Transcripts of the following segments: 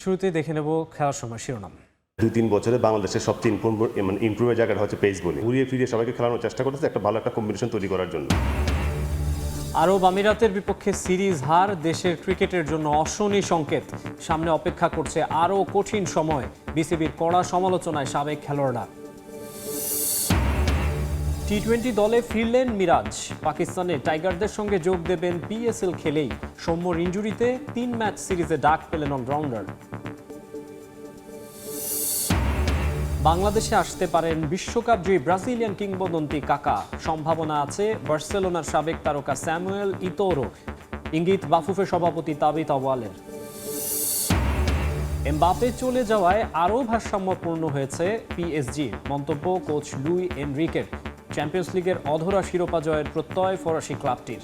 শুরুতে দেখে নেব খেলার সময় শিরোনাম। ২-৩ বছরে বাংলাদেশের সবচেয়ে ইমপ্রুভের জায়গাটা হচ্ছে পেস বোলিং। ঘুরিয়ে ফিরিয়ে সবাইকে খেলানোর চেষ্টা করতেছে একটা ভালো একটা কম্বিনেশন তৈরি করার জন্য। আরব আমিরাতের বিপক্ষে সিরিজ হার দেশের ক্রিকেটের জন্য অশনি সংকেত। সামনে অপেক্ষা করছে আরও কঠিন সময়। বিসিবির কড়া সমালোচনায় সাবেক খেলোয়াড়রা। টি-20 দলে ফিরলেন মিরাজ। পাকিস্তানে টাইগারদের সঙ্গে যোগ দেবেন পিএসএল খেলেই। সৌম্যর ইনজুরিতে 3 ম্যাচ সিরিজে ডাক পেলেন অলরাউন্ডার। বাংলাদেশে আসতে পারেন বিশ্বকাপ জয়ী ব্রাজিলিয়ান কিংবদন্তি কাকা। সম্ভাবনা আছে বার্সেলোনার সাবেক তারকা স্যামুয়েল ইতোরো। ইঙ্গিত বাফুফে সভাপতি তাবিত আওয়ালের। এমবাপে চলে যাওয়ায় আরও ভারসাম্যপূর্ণ হয়েছে পিএসজি। মন্তব্য কোচ লুই এনরিকের। চ্যাম্পিয়ন্স লিগের অধরা শিরোপা জয়ের প্রত্যয় ফরাসি ক্লাবটির।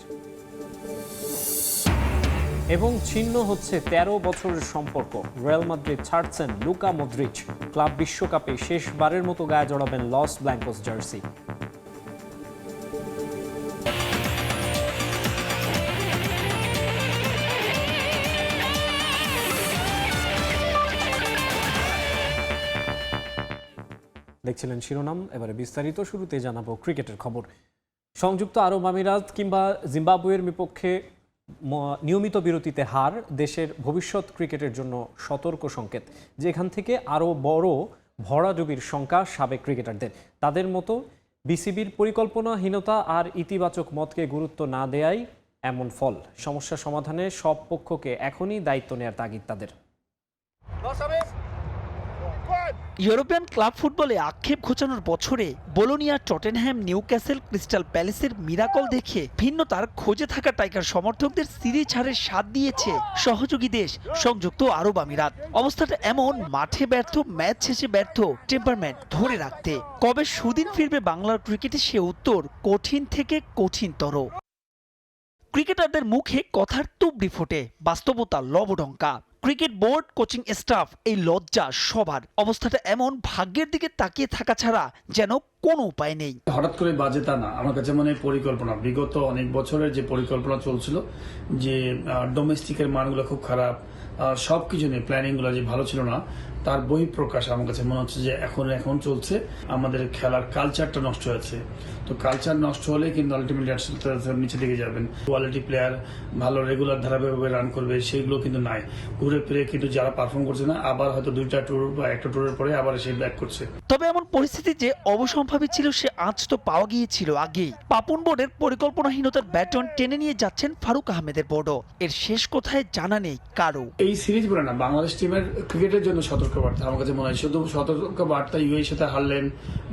এবং ছিন্ন হচ্ছে 13 বছরের সম্পর্ক। রিয়াল মাদ্রিদ ছাড়ছেন লুকা মদ্রিচ। ক্লাব বিশ্বকাপে শেষবারের মতো গায়ে জড়াবেন লস ব্ল্যাঙ্কোস জার্সি। দেখছিলেন শিরোনাম, এবারে বিস্তারিত। শুরুতে জানাবো ক্রিকেটের খবর। সংযুক্ত আরব আমিরাত কিংবা জিম্বাবুয়ের বিপক্ষে নিয়মিত বিরতিতে হার দেশের ভবিষ্যৎ ক্রিকেটের জন্য সতর্ক সংকেত। যেখান থেকে আরও বড় ভরাডুবির শঙ্কা সাবেক ক্রিকেটারদের। তাদের মতো বিসিবির পরিকল্পনাহীনতা আর ইতিবাচক মতকে গুরুত্ব না দেয়াই এমন ফল। সমস্যা সমাধানে সব পক্ষকে এখনই দায়িত্ব নেয়ার তাগিদ তাদের। ইউরোপিয়ান ক্লাব ফুটবলে আক্ষেপ ঘোচানোর বছরে বোলোনিয়া, টটেনহ্যাম, নিউক্যাসল, ক্রিস্টাল প্যালেসের মিরাকল দেখে ভিন্নতার খোঁজে থাকা টাইগার সমর্থকদের সিরিজ হারের স্বাদ দিয়েছে সহযোগী দেশ সংযুক্ত আরব আমিরাত। অবস্থাটা এমন, মাঠে ব্যর্থ, ম্যাচ শেষে ব্যর্থ, টেম্পারমেন্ট ধরে রাখতে। কবে সুদিন ফিরবে বাংলার ক্রিকেটে, সে উত্তর কঠিন থেকে কঠিনতর। ক্রিকেটারদের মুখে কথার তুবড়ি ফোটে, বাস্তবতা লবডঙ্কা। ক্রিকেট বোর্ড, কোচিং স্টাফ, এই লজ্জা সবার। অবস্থাটা এমন, ভাগ্যের দিকে তাকিয়ে থাকা ছাড়া যেন কোনো উপায় নেই। হঠাৎ করে বাজে তা না, আমার কাছে মনে হয় পরিকল্পনা, বিগত অনেক বছরের যে পরিকল্পনা চলছিল, যে ডোমেস্টিকের মানগুলো খুব খারাপ, সবকিছু নিয়ে প্ল্যানিং গুলো যে ভালো ছিল না, তার বহিঃপ্রকাশ আমার কাছে মনে হচ্ছে যে এখন চলছে। আমাদের খেলার কালচারটা নষ্ট হয়েছে। তো কালচার নষ্ট হলে কিন্তু আলটিমেটলি নিচে দিকে যাবেন। কোয়ালিটি প্লেয়ার ভালো রেগুলার ধারাবাহিকভাবে রান করবে, সেগুলো কিন্তু নাই। ঘুরে ফিরে কিন্তু যারা পারফর্ম করছে না, আবার হয়তো 2টা ট্যুর বা একটা ট্যুরের পরে আবার সে ব্যাক করছে। তবে এমন পরিস্থিতি যে অবসম্ভাবী ছিল, সে আজ তো পাওয়া গিয়েছিল আগেই। পাপন বোর্ডের পরিকল্পনাহীনতার ব্যাটন টেনে নিয়ে যাচ্ছেন ফারুক আহমেদের বোর্ডও। এর শেষ কোথায় জানা নেই কারো। এই সিরিজ বলে না, বাংলাদেশ টিমের ক্রিকেটের জন্য সতর্কবার্তা আমার কাছে মনে হয়। শুধু সতর্কবার্তা ইউএর সাথে হারলেন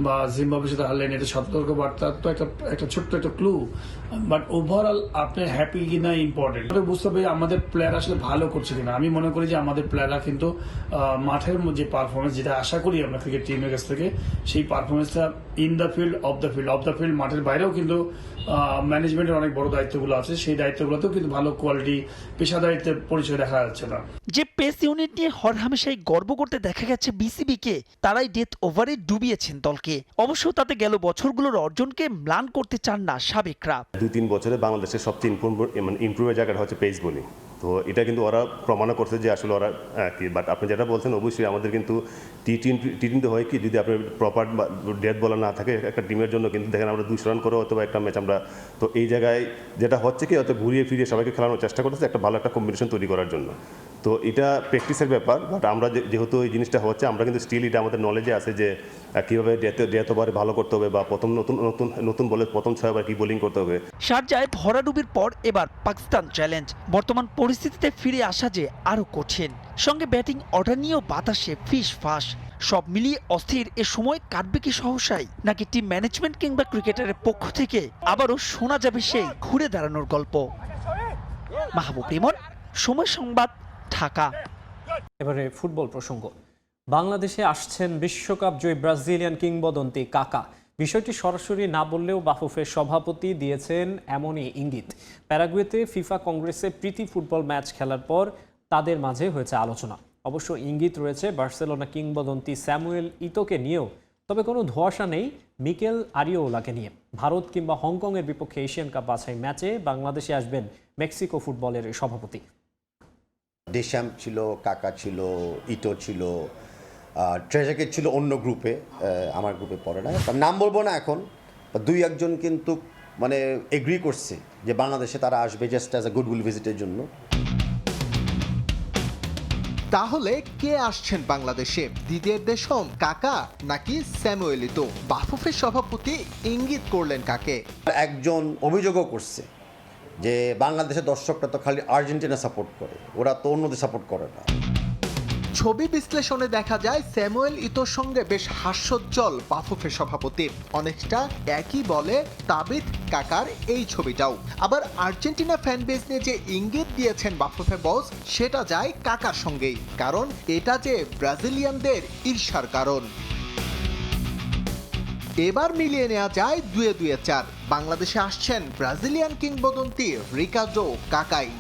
বা জিম্বাবুয়ের সাথে হারলেন, এটা সতর্কবার্তা তো একটা ছোট্ট একটা ক্লু। বাট ওভারঅল আপনি হ্যাপি কিনা ইম্পর্টেন্ট বুঝতে হবে। আমাদের প্লেয়ার আসলে ভালো করছে কিনা। আমি মনে করি যে আমাদের প্লেয়াররা কিন্তু মাঠের যে পারফরমেন্স, যেটা আশা করি আমরা ক্রিকেট টিমের কাছ থেকে, সেই পারফরমেন্সটা in the field, of the field, মাঠের বাইরেও কিন্তু ম্যানেজমেন্টের অনেক বড় দায়িত্বগুলো আছে। সেই দায়িত্বগুলোতেও কিন্তু ভালো কোয়ালিটি পেশাদারিত্বের পরিচয় দেখা যাচ্ছে না। যে পেস ইউনিট নিয়ে হরহামেশাই গর্ব করতে দেখা গেছে বিসিবিকে, তারাই ডেথ ওভারে ডুবিয়েছেন দলকে। অবশ্য তাতে গেল বছরগুলোর অর্জনকে ম্লান করতে চান না সাবেকরা। ২-৩ বছরে বাংলাদেশের সবচেয়ে ইমপ্রুভের জায়গাটা হচ্ছে পেস বোলিং। তো এটা কিন্তু ওরা প্রমাণ করছে যে আসলে ওরা কি। বাট আপনি যেটা বলছেন, অবশ্যই আমাদের কিন্তু টি-20 হয় কি, যদি আপনার প্রপার ডেথ বলার না থাকে একটা টিমের জন্য, কিন্তু দেখেন আমরা 200 রান করে অথবা একটা ম্যাচ আমরা, তো এই জায়গায় যেটা হচ্ছে কি, হয়তো ঘুরিয়ে ফিরিয়ে সবাইকে খেলানোর চেষ্টা করতেছে একটা ভালো একটা কম্বিনেশন তৈরি করার জন্য। তো এটা প্র্যাকটিসের ব্যাপার। বাট আমরা যেহেতু এই জিনিসটা হচ্ছে, আমরা কিন্তু স্টিল এটা আমাদের নলেজে আছে যে কীভাবে ডেথ ওভারে ভালো করতে হবে, বা প্রথম নতুন বলে প্রথম 6 ওভার কি বোলিং করতে হবে। শারজায় ভরাডুবির পর এবার পাকিস্তান চ্যালেঞ্জ। বর্তমান পরিস্থিতিতে ফিরে আসা যে আরো কঠিন। সঙ্গে ব্যাটিং অর্ডার নিয়েও বাতাসে ফিস ফাঁস। সব মিলিয়ে অস্থির। এ সময় কাটবে কি সহসাই, নাকি টিম ম্যানেজমেন্ট কিংবা ক্রিকেটারের পক্ষ থেকে আবারও শোনা যাবে সেই ঘুরে দাঁড়ানোর গল্প? মাহবুব রিমন, সময় সংবাদ, ঢাকা। এবারে ফুটবল প্রসঙ্গ। বাংলাদেশে আসছেন বিশ্বকাপ জয়ী ব্রাজিলিয়ান কিংবদন্তি কাকা। বিষয়টি সরাসরি না বললেও বাফুফের সভাপতি দিয়েছেন এমনই ইঙ্গিত। প্যারাগুয়েতে ফিফা কংগ্রেসে প্রীতি ফুটবল ম্যাচ খেলার পর তাদের মাঝে হয়েছে আলোচনা। অবশ্য ইঙ্গিত রয়েছে বার্সেলোনা কিংবদন্তি স্যামুয়েল ইতোকে নিয়েও। তবে কোনো ধোঁয়াশা নেই মিকেল আরিওলাকে নিয়ে। ভারত কিংবা হংকংয়ের বিপক্ষে এশিয়ান কাপ বাছাই ম্যাচে বাংলাদেশে আসবেন মেক্সিকো ফুটবলের সভাপতি। দেশ্যাম ছিল, কাকা ছিল, ইটো ছিল, ট্রেজাকে ছিল অন্য গ্রুপে, আমার গ্রুপে পড়ে না। আমি নাম বলবো না এখন, দুই একজন কিন্তু মানে এগ্রি করছে যে বাংলাদেশে তারা আসবে জাস্ট অ্যাজ এ গুডউইল ভিজিটের জন্য। তাহলে কে আসছেন বাংলাদেশে? দিদিয়ের দেশম, কাকা নাকি স্যামুয়েল ইতো? বাফুফের সভাপতি ইঙ্গিত করলেন কাকে? একজন অভিযোগও করছে যে বাংলাদেশের দর্শকরা তো খালি আর্জেন্টিনা সাপোর্ট করে, ওরা তো অন্যদের সাপোর্ট করে না। ছবি বিশ্লেষণে দেখা যায় স্যামুয়েল ইতোর সঙ্গে বেশ হাস্যোজ্জ্বল বাফুফের সভাপতি। অনেকটা একই বলে তাবিথ কাকার এই ছবিটাও। আবার আর্জেন্টিনা ফ্যান বেস নিয়ে যে ইঙ্গিত দিয়েছেন বাফুফে বস, সেটা যায় কাকার সঙ্গেই, কারণ এটা যে ব্রাজিলিয়ানদের ঈর্ষার কারণ। এবার মিলিয়ে নেওয়া যায় 2-2 4। বাংলাদেশে আসছেন ব্রাজিলিয়ান কিংবদন্তি রিকার্ডো কাকাই।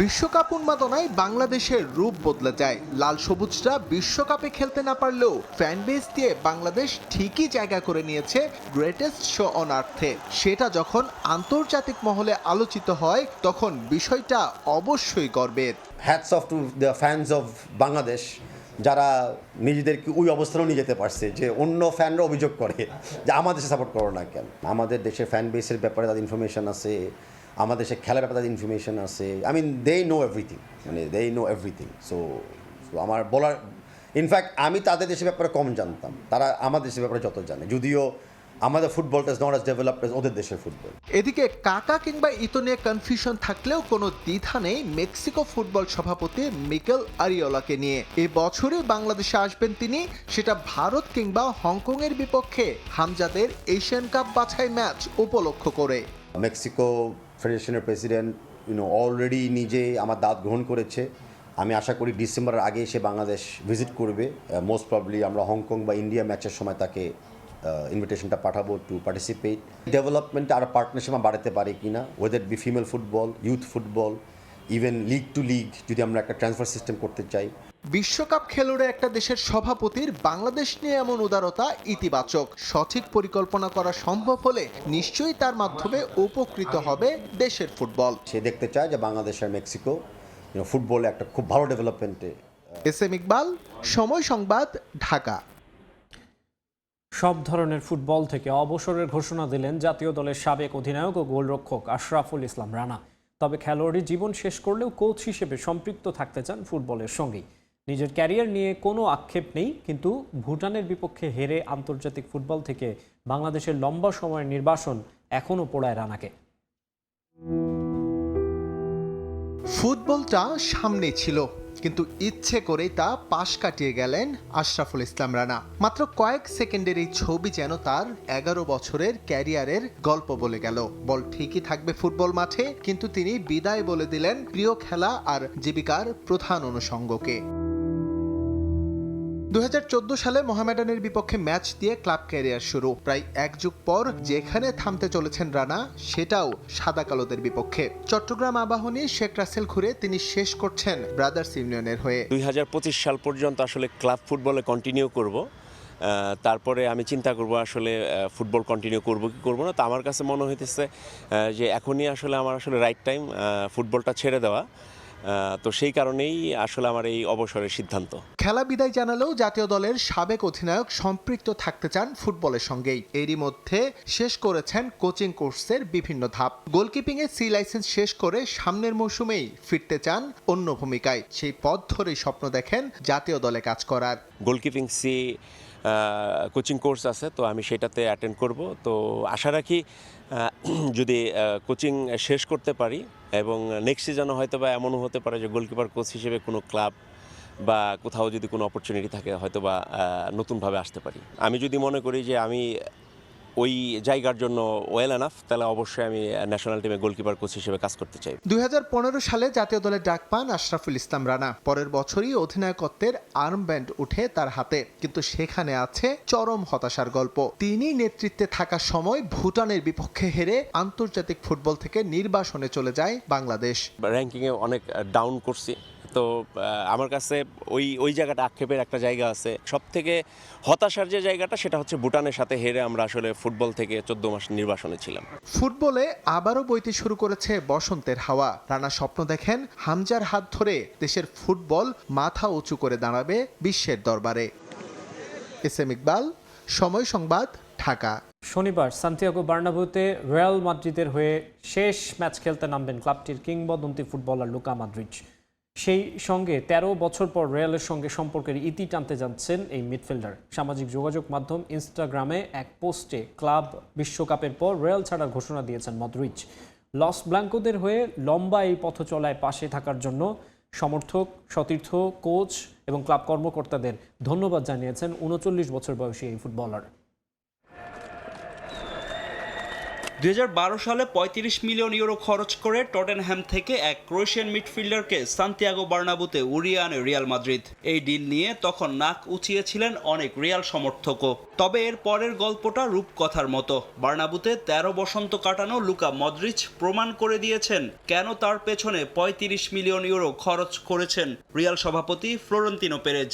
বিশ্বকাপ উন্মাদনায় বাংলাদেশের রূপ বদলে যায়। লাল সবুজরা বিশ্বকাপে খেলতে না পারলেও ফ্যান বেস দিয়ে বাংলাদেশ ঠিকই জায়গা করে নিয়েছে গ্রেটেস্ট শো অন আর্থে। সেটা যখন আন্তর্জাতিক মহলে আলোচিত হয় তখন বিষয়টা অবশ্যই গর্বের। Hats off to the fans of Bangladesh, যারা নিজেদেরকে ওই অবস্থানেও নিয়ে যেতে পারছে যে অন্য ফ্যানরা অভিযোগ করে যে আমাদের দেশে সাপোর্ট করো না কেন। আমাদের দেশের ফ্যান বেসের ব্যাপারে তাদের ইনফরমেশন আছে, আমাদের দেশের খেলার ব্যাপারে তাদের ইনফরমেশন আছে। I mean they know everything, মানে দে নো এভরিথিং। সো আমার বলার, ইনফ্যাক্ট আমি তাদের দেশের ব্যাপারে কম জানতাম, তারা আমাদের দেশের ব্যাপারে যত জানে, যদিও আমাদের ফুটবলটা is not as developed as ওদের দেশের ফুটবল। এদিকে কাকা কিংবা ইতো নিয়ে কনফিউশন থাকলেও কোনো দ্বিধা নেই মেক্সিকো ফুটবল সভাপতি মিকেল আরিওলাকে নিয়ে। এ বছরই বাংলাদেশে আসবেন তিনি, সেটা ভারত কিংবা হংকংয়ের বিপক্ষে হামজাদের এশিয়ান কাপ বাছাই ম্যাচ উপলক্ষ করে। মেক্সিকো ফেডারেশনের প্রেসিডেন্ট অলরেডি নিজে আমার দাওয়াত গ্রহণ করেছে। আমি আশা করি ডিসেম্বরের আগে এসে বাংলাদেশ ভিজিট করবে। মোস্ট প্রবলি আমরা হংকং বা ইন্ডিয়া ম্যাচের সময় তাকে ইনভিটেশনটা পাঠাবো টু পার্টিসিপেট। ডেভেলপমেন্টে আরও পার্টনারশিপ বাড়াতে পারি কিনা, whether be female football, youth football, even league to league, যদি আমরা একটা ট্রান্সফার সিস্টেম করতে চাই। বিশ্বকাপ খেলুড়ে একটা দেশের সভাপতির বাংলাদেশ নিয়ে এমন উদারতা ইতিবাচক। সঠিক পরিকল্পনা করা সম্ভব হলে নিশ্চয়ই তার মাধ্যমে উপকৃত হবে দেশের ফুটবল। সে দেখতে চায় যে বাংলাদেশ আর মেক্সিকো ফুটবলে একটা খুব ভালো ডেভেলপমেন্টে। এস.এম. ইকবাল, সময় সংবাদ, ঢাকা। সব ধরনের ফুটবল থেকে অবসরের ঘোষণা দিলেন জাতীয় দলের সাবেক অধিনায়ক ও গোলরক্ষক আশরাফুল ইসলাম রানা। তবে খেলোয়াড়ি জীবন শেষ করলেও কোচ হিসেবে সম্পৃক্ত থাকতে চান ফুটবলের সঙ্গেই। নিজের ক্যারিয়ার নিয়ে কোনো আক্ষেপ নেই, কিন্তু ভুটানের বিপক্ষে হেরে আন্তর্জাতিক ফুটবল থেকে বাংলাদেশের লম্বা সময়ের নির্বাসন এখনও পোড়ায় রানাকে। ফুটবলটা সামনে ছিল, কিন্তু ইচ্ছে করেই তা পাশ কাটিয়ে গেলেন আশরাফুল ইসলাম রানা। মাত্র কয়েক সেকেন্ডের এই ছবি যেন তার 11 বছরের ক্যারিয়ারের গল্প বলে গেল। বল ঠিকই থাকবে ফুটবল মাঠে, কিন্তু তিনি বিদায় বলে দিলেন প্রিয় খেলা আর জীবিকার প্রধান অনুষঙ্গকে। 2014 সালে মোহামেডানের বিপক্ষে ম্যাচ দিয়ে ক্লাব ক্যারিয়ার শুরু। প্রায় এক যুগ পর যেখানে থামতে চলেছেন রানা, সেটাও সাদা কালোদের বিপক্ষে। চট্টগ্রাম আবাহনী শেখ রাসেল ঘুরে তিনি শেষ করছেন ব্রাদার্স ইউনিয়নের হয়ে। 2025 সাল পর্যন্ত আসলে ক্লাব ফুটবলে কন্টিনিউ করব, তারপরে আমি চিন্তা করব আসলে ফুটবল কন্টিনিউ করব কি করব না। তো আমার কাছে মনে হইতেছে যে এখনই আসলে আমার রাইট টাইম ফুটবলটা ছেড়ে দেওয়া। তো সেই কারণেই আসলে আমার এই অবসরের সিদ্ধান্ত। খেলা বিদায় জানালেও জাতীয় দলের সাবেক অধিনায়ক সম্পৃক্ত থাকতে চান ফুটবলের সঙ্গেই। এরই মধ্যে শেষ করেছেন কোচিং কোর্সের বিভিন্ন ধাপ। গোলকিপিংয়ে সি লাইসেন্স শেষ করে সামনের মৌসুমেই ফিরতে চান অন্য ভূমিকায়। সেই পথ ধরেই স্বপ্ন দেখেন জাতীয় দলে কাজ করার। গোলকিপিং সি কোচিং কোর্স আছে, তো আমি সেটাতে অ্যাটেন্ড করব। তো আশা রাখি যদি কোচিং শেষ করতে পারি এবং নেক্সট সিজনে হয়তো বা এমনও হতে পারে যে গোলকিপার কোচ হিসেবে কোনো ক্লাব বা কোথাও যদি কোনো অপরচুনিটি থাকে হয়তো বা নতুনভাবে আসতে পারি। আমি যদি মনে করি যে আমি ওই জায়গার জন্য ওয়েল এনাফ, তাহলে অবশ্যই আমি ন্যাশনাল টিমে গোলকিপার কোচ হিসেবে কাজ করতে চাই। 2015 সালে জাতীয় দলের ডাক পান আশরাফুল ইসলাম রানা। পরের বছরই অধিনায়কত্বের আর্মব্যান্ড উঠে তার হাতে, কিন্তু সেখানে আছে চরম হতাশার গল্প। তিনি নেতৃত্বে থাকার সময় ভুটানের বিপক্ষে হেরে আন্তর্জাতিক ফুটবল থেকে নির্বাসনে চলে যায় বাংলাদেশ। র্যাঙ্কিংয়ে অনেক ডাউন করছি, তো আমার কাছে ওই জায়গাটা আক্ষেপের একটা জায়গা আছে। সব থেকে হতাশার যে জায়গাটা সেটা হচ্ছে ভুটানের সাথে হেরে আমরা আসলে ফুটবল থেকে 14 মাস নির্বাসনে ছিলাম। ফুটবলে আবারও বইতে শুরু করেছে বসন্তের হাওয়া। রানা স্বপ্ন দেখেন হামজার হাত ধরে দেশের ফুটবল মাথা উঁচু করে দাঁড়াবে বিশ্বের দরবারে। এস এম ইকবাল, সময় সংবাদ, ঢাকা। শনিবার সান্তিয়াগো বার্নাব্যুতে রিয়াল মাদ্রিদের হয়ে শেষ ম্যাচ খেলতে নামবেন ক্লাবটির কিংবদন্তি ফুটবলার লুকা মদ্রিচ। সেই সঙ্গে 13 বছর পর রিয়ালের সঙ্গে সম্পর্কের ইতি টানতে যাচ্ছেন এই মিডফিল্ডার। সামাজিক যোগাযোগ মাধ্যম ইনস্টাগ্রামে এক পোস্টে ক্লাব বিশ্বকাপের পর রিয়াল ছাড়ার ঘোষণা দিয়েছেন মদ্রিচ। লস ব্ল্যাঙ্কোদের হয়ে লম্বা এই পথ চলায় পাশে থাকার জন্য সমর্থক, সতীর্থ, কোচ এবং ক্লাব কর্মকর্তাদের ধন্যবাদ জানিয়েছেন 39 বছর বয়সী এই ফুটবলার। 2012 সালে 35 মিলিয়ন ইউরো খরচ করে টটেনহ্যাম থেকে এক ক্রোয়েশিয়ান মিডফিল্ডারকে সান্তিয়াগো বার্নাব্যুতে উড়িয়ে আনে রিয়াল মাদ্রিদ। এই ডিল নিয়ে তখন নাক উঁচিয়েছিলেন অনেক রিয়াল সমর্থকও। তবে এর পরের গল্পটা রূপকথার মতো। বার্নাব্যুতে 13 বসন্ত কাটানো লুকা মদ্রিচ প্রমাণ করে দিয়েছেন কেন তার পেছনে 35 মিলিয়ন ইউরো খরচ করেছেন রিয়াল সভাপতি ফ্লোরেন্তিনো পেরেজ।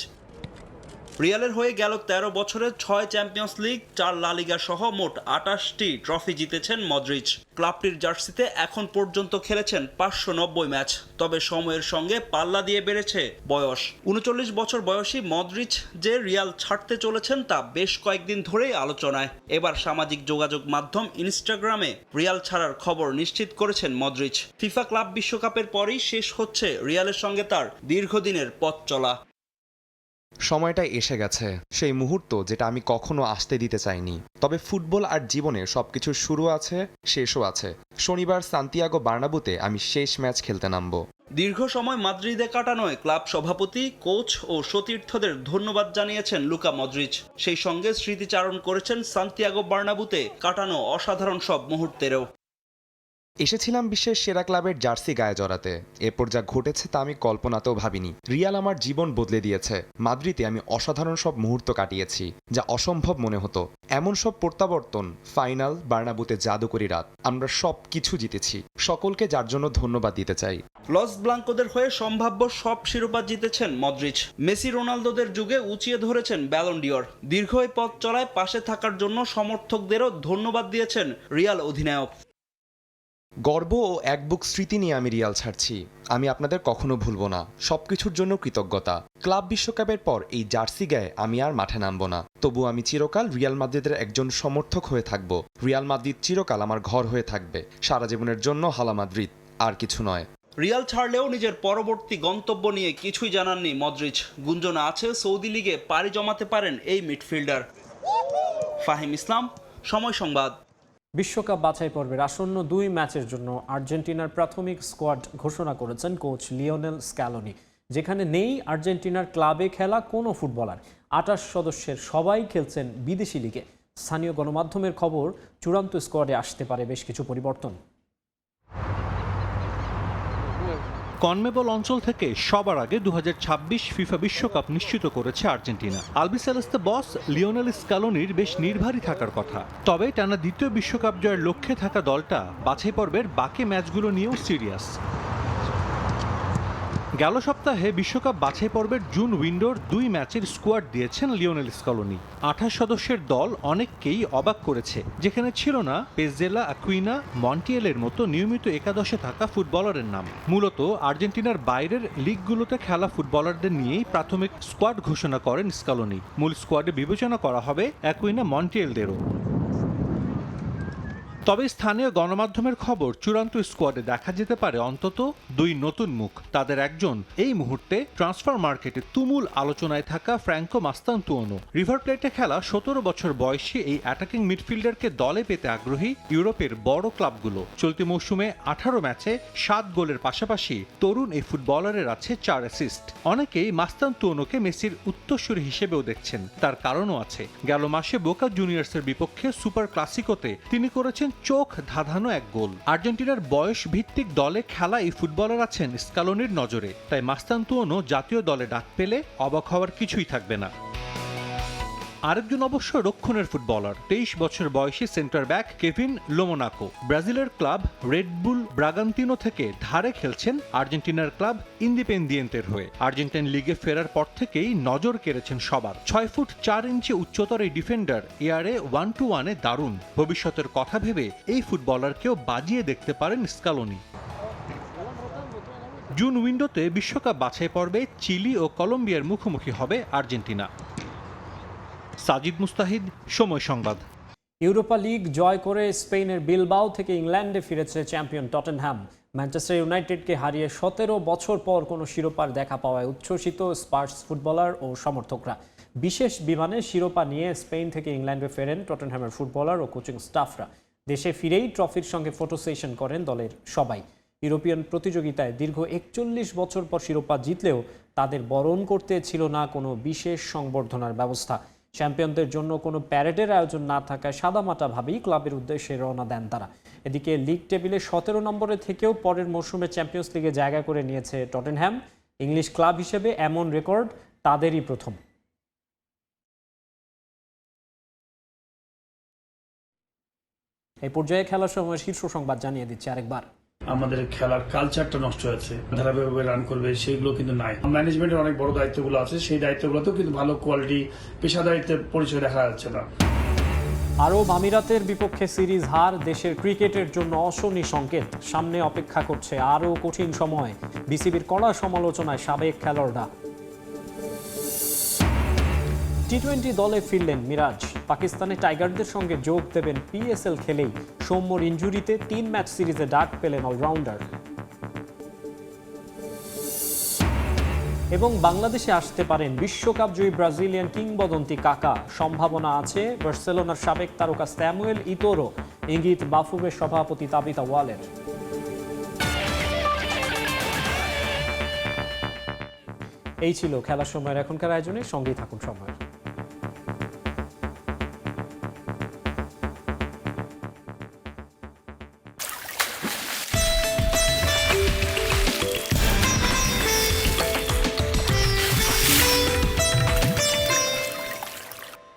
রিয়ালের হয়ে গেল 13 বছরে 6 চ্যাম্পিয়ন্স লিগ, 4 লা লিগা সহ মোট 28টি ট্রফি জিতেছেন মদ্রিচ। ক্লাবটির জার্সিতে এখন পর্যন্ত খেলেছেন 590 ম্যাচ। তবে সময়ের সঙ্গে পাল্লা দিয়ে বেড়েছে বয়স। 39 বছর বয়সী মদ্রিচ যে রিয়াল ছাড়তে চলেছেন তা বেশ কয়েকদিন ধরেই আলোচনায়। এবার সামাজিক যোগাযোগ মাধ্যম ইনস্টাগ্রামে রিয়াল ছাড়ার খবর নিশ্চিত করেছেন মদ্রিচ। ফিফা ক্লাব বিশ্বকাপের পরই শেষ হচ্ছে রিয়ালের সঙ্গে তার দীর্ঘদিনের পথ চলা। সময়টা এসে গেছে, সেই মুহূর্ত যেটা আমি কখনো আসতে দিতে চাইনি। তবে ফুটবল আর জীবনে সবকিছুর শুরু আছে, শেষও আছে। শনিবার সান্তিয়াগো বার্নাব্যুতে আমি শেষ ম্যাচ খেলতে নামবো। দীর্ঘ সময় মাদ্রিদে কাটানোয় ক্লাব সভাপতি, কোচ ও সতীর্থদের ধন্যবাদ জানিয়েছেন লুকা মদ্রিচ। সেই সঙ্গে স্মৃতিচারণ করেছেন সান্তিয়াগো বার্নাব্যুতে কাটানো অসাধারণ সব মুহূর্তেরও। এসেছিলাম বিশ্বের সেরা ক্লাবের জার্সি গায়ে জড়াতে। এরপর যা ঘটেছে তা আমি কল্পনাতেও ভাবিনি। রিয়াল আমার জীবন বদলে দিয়েছে। মাদ্রিদে আমি অসাধারণ সব মুহূর্ত কাটিয়েছি, যা অসম্ভব মনে হতো। এমন সব প্রত্যাবর্তন, ফাইনাল, বার্নাব্যুতে জাদুকরি রাত, আমরা সব কিছু জিতেছি। সকলকে যার জন্য ধন্যবাদ দিতে চাই। লস ব্লাঙ্কোদের হয়ে সম্ভাব্য সব শিরোপা জিতেছেন মদ্রিচ। মেসি, রোনালদোদের যুগে উঁচিয়ে ধরেছেন ব্যালন ডিওর। দীর্ঘ এই পথ চলায় পাশে থাকার জন্য সমর্থকদেরও ধন্যবাদ দিয়েছেন রিয়াল অধিনায়ক। গর্ব ও এক বুক স্মৃতি নিয়ে আমি রিয়াল ছাড়ছি। আমি আপনাদের কখনো ভুলবো না। সবকিছুর জন্য কৃতজ্ঞতা। ক্লাব বিশ্বকাপের পর এই জার্সি গায়ে আমি আর মাঠে নামবো না। তবু আমি চিরকাল রিয়াল মাদ্রিদের একজন সমর্থক হয়ে থাকব। রিয়াল মাদ্রিদ চিরকাল আমার ঘর হয়ে থাকবে। সারা জীবনের জন্য হালা মাদ্রিদ, আর কিছু নয়। রিয়াল ছাড়লেও নিজের পরবর্তী গন্তব্য নিয়ে কিছুই জানাননি মদ্রিচ। গুঞ্জন আছে সৌদি লিগে পাড়ি জমাতে পারেন এই মিডফিল্ডার। ফাহিম ইসলাম, সময় সংবাদ। বিশ্বকাপ বাছাই পর্বের আসন্ন 2 ম্যাচের জন্য আর্জেন্টিনার প্রাথমিক স্কোয়াড ঘোষণা করেছেন কোচ লিওনেল স্ক্যালোনি। যেখানে নেই আর্জেন্টিনার ক্লাবে খেলা কোনো ফুটবলার। 28 সদস্যের সবাই খেলছেন বিদেশি লিগে। স্থানীয় গণমাধ্যমের খবর, চূড়ান্ত স্কোয়াডে আসতে পারে বেশ কিছু পরিবর্তন। কনমেবল অঞ্চল থেকে সবার আগে 2026 ফিফা বিশ্বকাপ নিশ্চিত করেছে আর্জেন্টিনা। আলবিসেলেস্তে বস লিওনেল স্ক্যালোনির বেশ নির্ভারী থাকার কথা। তবে টানা দ্বিতীয় বিশ্বকাপ জয়ের লক্ষ্যে থাকা দলটা বাছাই পর্বের বাকি ম্যাচগুলো নিয়েও সিরিয়াস। গেল সপ্তাহে বিশ্বকাপ বাছাই পর্বের জুন উইন্ডোর 2 ম্যাচের স্কোয়াড দিয়েছেন লিওনেল স্ক্যালোনি। 28 সদস্যের দল অনেককেই অবাক করেছে, যেখানে ছিল না পেজেলা, আকুইনা, মন্টিয়েলের মতো নিয়মিত একাদশে থাকা ফুটবলারের নাম। মূলত আর্জেন্টিনার বাইরের লিগগুলোতে খেলা ফুটবলারদের নিয়েই প্রাথমিক স্কোয়াড ঘোষণা করেন স্ক্যালোনি। মূল স্কোয়াডে বিবেচনা করা হবে আকুইনা, মন্টিয়েলদেরও। তবে স্থানীয় গণমাধ্যমের খবর, চূড়ান্ত স্কোয়াডে দেখা যেতে পারে অন্তত 2 নতুন মুখ। তাদের একজন এই মুহূর্তে ট্রান্সফার মার্কেটে তুমুল আলোচনায় থাকা ফ্র্যাঙ্কো মাস্তান্তুয়ানো। রিভার প্লেটে খেলা 17 বছর বয়সী এই অ্যাটাকিং মিডফিল্ডারকে দলে পেতে আগ্রহী ইউরোপের বড় ক্লাবগুলো। চলতি মৌসুমে 18 ম্যাচে 7 গোলের পাশাপাশি তরুণ এই ফুটবলারের আছে 4 অ্যাসিস্ট। অনেকেই মাস্তান্তুয়ানোকে মেসির উত্তরসূরি হিসেবেও দেখছেন। তার কারণও আছে। গেল মাসে বোকা জুনিয়র্সের বিপক্ষে সুপার ক্লাসিকোতে তিনি করেছেন চোখ ধাঁধানো এক গোল। আর্জেন্টিনার বয়স ভিত্তিক দলে খেলা এই ফুটবলার আছেন স্ক্যালোনির নজরে। তাই মাস্তান্তুয়ানো জাতীয় দলে ডাক পেলে অবাক হওয়ার কিছুই থাকবে না। আরেকজন অবশ্য রক্ষণের ফুটবলার 23 বছর বয়সী সেন্টার ব্যাক কেভিন লোমোনাকো। ব্রাজিলের ক্লাব রেড বুল ব্রাগান্তিনো থেকে ধারে খেলছেন আর্জেন্টিনার ক্লাব ইন্ডিপেন্দিয়েন্তের হয়ে। আর্জেন্টাইন লিগে ফেরার পর থেকেই নজর কেড়েছেন সবার। 6 ফুট 4 ইঞ্চি উচ্চতর এই ডিফেন্ডার এয়ারে 1-to-1-এ দারুণ। ভবিষ্যতের কথা ভেবে এই ফুটবলারকেও বাজিয়ে দেখতে পারেন স্কালোনি। জুন উইন্ডোতে বিশ্বকাপ বাছাই পর্বে চিলি ও কলম্বিয়ার মুখোমুখি হবে আর্জেন্টিনা। সাজিদ মুস্তাহিদ, সময় সংবাদ। ইউরোপা লিগ জয় করে স্পেনের বিলবাও থেকে ইংল্যান্ডে ফিরেছে চ্যাম্পিয়ন টটেনহ্যাম। ম্যানচেস্টার ইউনাইটেডকে হারিয়ে 17 বছর পর কোনো শিরোপার দেখা পাওয়ায় উচ্ছ্বসিত স্পার্স ফুটবলার ও সমর্থকরা। বিশেষ বিমানে শিরোপা নিয়ে স্পেন থেকে ইংল্যান্ডে ফেরেন টটেনহ্যামের ফুটবলার ও কোচিং স্টাফরা। দেশে ফিরেই ট্রফির সঙ্গে ফটো সেশন করেন দলের সবাই। ইউরোপিয়ান প্রতিযোগিতায় দীর্ঘ 41 বছর পর শিরোপা জিতলেও তাদের বরণ করতে ছিল না কোনো বিশেষ সংবর্ধনার ব্যবস্থা। চ্যাম্পিয়নদের জন্য কোনো প্যারেডের আয়োজন না থাকায় সাদামাটাভাবেই ক্লাবের উদ্দেশ্যে রওনা দেন তারা। এদিকে লিগ টেবিলে 17 নম্বরে থেকেও পরের মৌসুমে চ্যাম্পিয়ন্স লিগে জায়গা করে নিয়েছে টটেনহ্যাম। ইংলিশ ক্লাব হিসেবে এমন রেকর্ড তাদেরই প্রথম। এই পর্যায়ে খেলার সময় শীর্ষ সংবাদ জানিয়ে দিচ্ছে আরেকবার। আমাদের খেলার কালচারটা নষ্ট হয়েছে, ধারাবাহিকভাবে রান করবে সেগুলো কিন্তু নাই। ম্যানেজমেন্টের অনেক বড় দায়িত্বগুলো আছে, সেই দায়িত্বগুলোতেও কিন্তু ভালো কোয়ালিটি পেশাদারিত্বের পরিচয় দেখা যাচ্ছে না। আরব আমিরাতের বিপক্ষে সিরিজ হার দেশের ক্রিকেটের জন্য অশনি সংকেত। সামনে অপেক্ষা করছে আরও কঠিন সময়। বিসিবির কড়া সমালোচনায় সাবেক খেলোয়াড়রা। টি-20 দলে ফিরলেন মিরাজ। পাকিস্তানে টাইগারদের সঙ্গে যোগ দেবেন পিএসএল খেলেই। সৌম্যর ইনজুরিতে 3 ম্যাচ সিরিজে ডাক পেলেন অলরাউন্ডার। এবং বাংলাদেশে আসতে পারেন বিশ্বকাপ জয়ী ব্রাজিলিয়ান কিংবদন্তি কাকা। সম্ভাবনা আছে বার্সেলোনার সাবেক তারকা স্যামুয়েল ইতোরো। ইঙ্গিত বাফুফের সভাপতি তাবিতা ওয়ালের। এই ছিল খেলার সময়ের এখনকার আয়োজনে। সঙ্গেই থাকুন সময়।